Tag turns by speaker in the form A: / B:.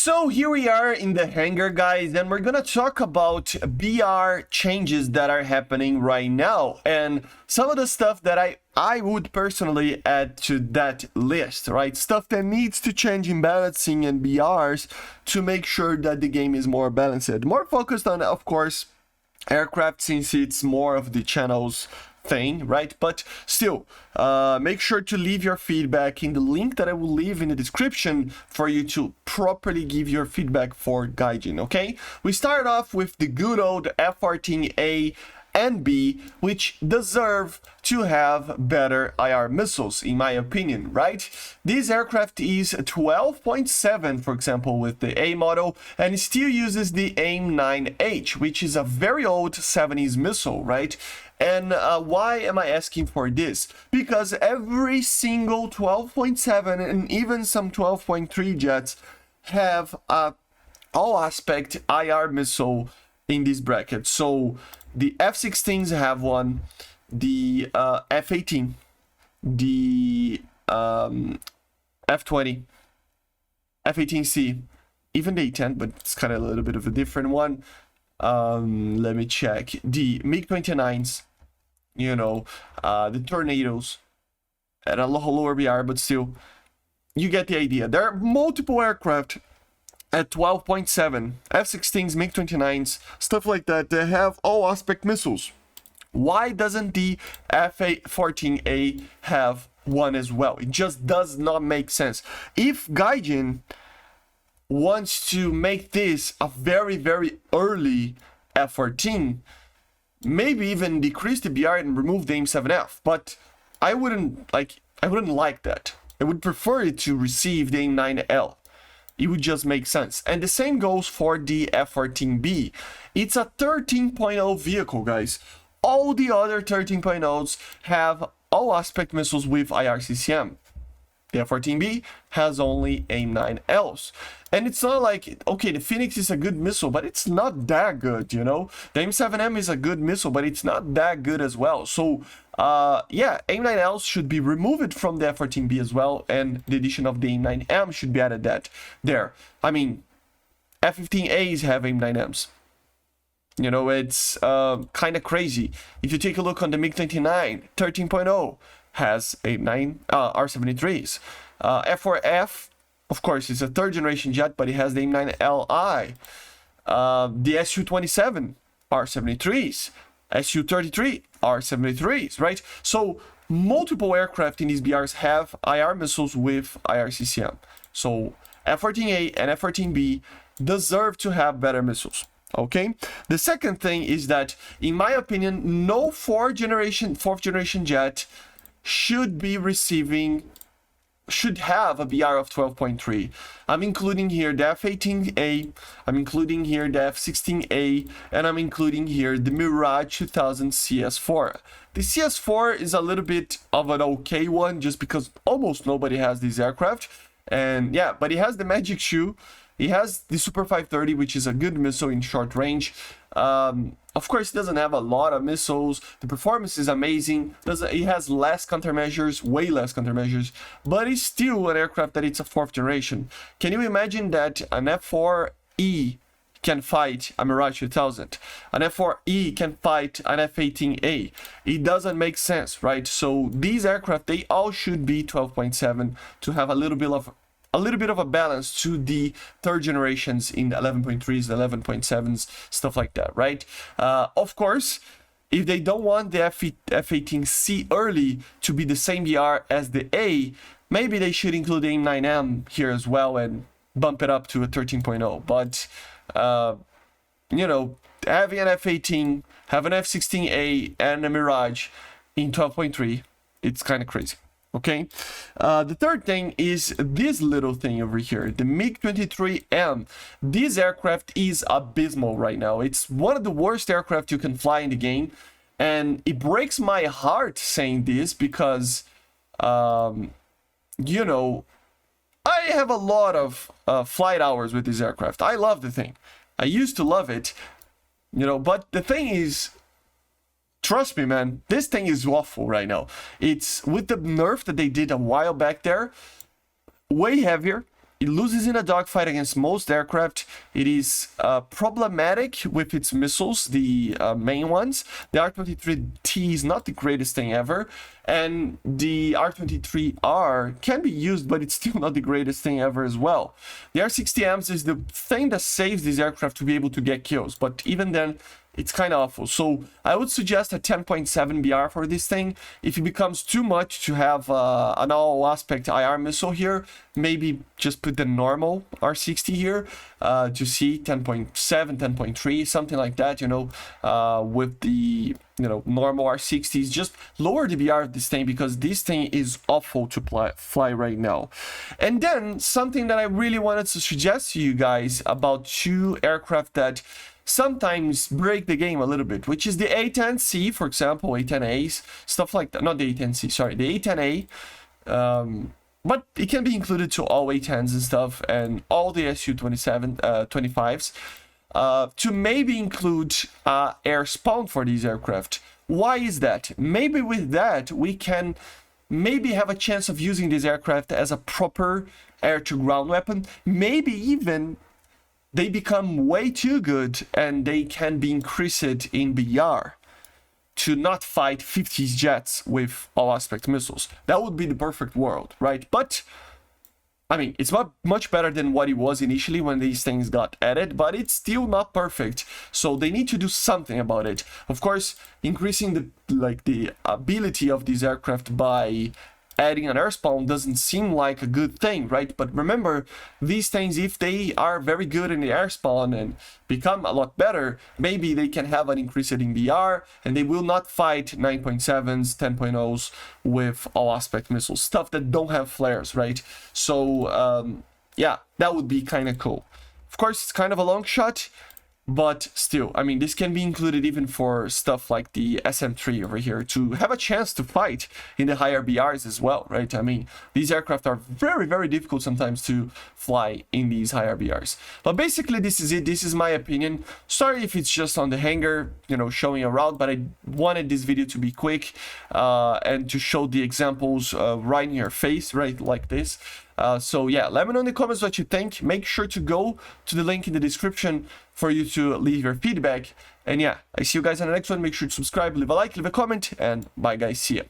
A: So here we are in the hangar, guys, and we're gonna talk about BR changes that are happening right now and some of the stuff that I would personally add to that list, right? Stuff that needs to change in balancing and BRs to make sure that the game is more balanced. More focused on, of course, aircraft, since it's more of the channels thing, right? But still, make sure to leave your feedback in the link that I will leave in the description for you to properly give your feedback for Gaijin, okay? We start off with the good old F-14A and B, which deserve to have better IR missiles, in my opinion, right? This aircraft is 12.7, for example, with the A model, and it still uses the AIM-9H, which is a very old 70s missile, right? And why am I asking for this? Because every single 12.7 and even some 12.3 jets have a all-aspect IR missile in this bracket. So the F-16s have one, the F-18, the F-20, F-18C, even the A-10, but it's kind of a little bit of a different one. Let me check. The MiG-29s, you know, the Tornadoes at a lower BR, but still, you get the idea. There are multiple aircraft at 12.7, F-16s, MiG-29s, stuff like that, they have all aspect missiles. Why doesn't the F-14A have one as well? It just does not make sense. If Gaijin wants to make this a very, very early F-14, maybe even decrease the BR and remove the AIM-7F, but I wouldn't like that. I would prefer it to receive the AIM-9L. It would just make sense. And the same goes for the F-14B. It's a 13.0 vehicle, guys. All the other 13.0s have all aspect missiles with IRCCM. The F-14B has only AIM-9Ls. And it's not like, okay, the Phoenix is a good missile, but it's not that good, you know? The AIM-7M is a good missile, but it's not that good as well. So, yeah, AIM-9Ls should be removed from the F-14B as well, and the addition of the AIM-9M should be added there. I mean, F-15As have AIM-9Ms. You know, it's kind of crazy. If you take a look on the MiG-29, 13.0 has AIM-9 R-73s. F-4F, of course, it's a third generation jet, but it has the AIM-9LI. The Su-27 R-73s, Su-33 R-73s, right? So multiple aircraft in these BRs have IR missiles with IRCCM. So F-14A and F-14B deserve to have better missiles. Okay. The second thing is that, in my opinion, no fourth generation jet should have a BR of 12.3. I'm including here the F-18A, I'm including here the F-16A, and I'm including here the Mirage 2000 CS4. The CS4 is a little bit of an okay one, just because almost nobody has this aircraft. And yeah, but it has the Magic Shoe. It has the Super 530, which is a good missile in short range. Of course, it doesn't have a lot of missiles. The performance is amazing. It has less countermeasures, way less countermeasures, but it's still an aircraft that it's a fourth generation. Can you imagine that an F-4E can fight a Mirage 2000? An F-4E can fight an F-18A. It doesn't make sense, right? So these aircraft, they all should be 12.7 to have a little bit of a balance to the third generations in the 11.3s, 11.7s, stuff like that, right? Of course, if they don't want the F-18C early to be the same BR as the A, maybe they should include the AIM-9M here as well and bump it up to a 13.0. But, you know, having an F-18, have an F-16A and a Mirage in 12.3, it's kind of crazy. Okay, the third thing is this little thing over here, the MiG-23M. This aircraft is abysmal right now. It's one of the worst aircraft you can fly in the game, and it breaks my heart saying this because, you know, I have a lot of flight hours with this aircraft. I love the thing. I used to love it, you know, but the thing is, trust me, man, this thing is awful right now. It's with the nerf that they did a while back there, way heavier, it loses in a dogfight against most aircraft. It is problematic with its missiles, the main ones. The R-23T is not the greatest thing ever, and the R-23R can be used, but it's still not the greatest thing ever as well. The R-60Ms is the thing that saves this aircraft to be able to get kills, but even then, it's kind of awful. So I would suggest a 10.7 BR for this thing. If it becomes too much to have an all aspect IR missile here, maybe just put the normal R60 here to see 10.7, 10.3, something like that, you know, with the, you know, normal R60s. Just lower the BR of this thing because this thing is awful to fly right now. And then something that I really wanted to suggest to you guys about two aircraft that sometimes break the game a little bit, which is the A10C, for example, A10As, stuff like that. Not the A10C, sorry, the A10A. But it can be included to all A10s and stuff, and all the Su-25s, to maybe include air spawn for these aircraft. Why is that? Maybe with that, we can maybe have a chance of using this aircraft as a proper air-to-ground weapon. Maybe even they become way too good and they can be increased in BR to not fight 50s jets with all aspect missiles. That would be the perfect world, right? But I mean, it's much better than what it was initially when these things got added, but it's still not perfect. So they need to do something about it. Of course, increasing the ability of this aircraft by adding an air spawn doesn't seem like a good thing, right? But remember, these things, if they are very good in the air spawn and become a lot better, maybe they can have an increase in BR and they will not fight 9.7s, 10.0s with all aspect missiles, stuff that don't have flares, right? So yeah, that would be kind of cool. Of course, it's kind of a long shot, but still, I mean, this can be included even for stuff like the SM3 over here to have a chance to fight in the higher BRs as well, right? I mean, these aircraft are very, very difficult sometimes to fly in these higher BRs. But basically, this is it. This is my opinion. Sorry if it's just on the hangar, you know, showing around, but I wanted this video to be quick and to show the examples right in your face, right, like this. So yeah, let me know in the comments what you think. Make sure to go to the link in the description for you to leave your feedback. And yeah, I see you guys on the next one. Make sure to subscribe, leave a like, leave a comment, and bye guys, see ya.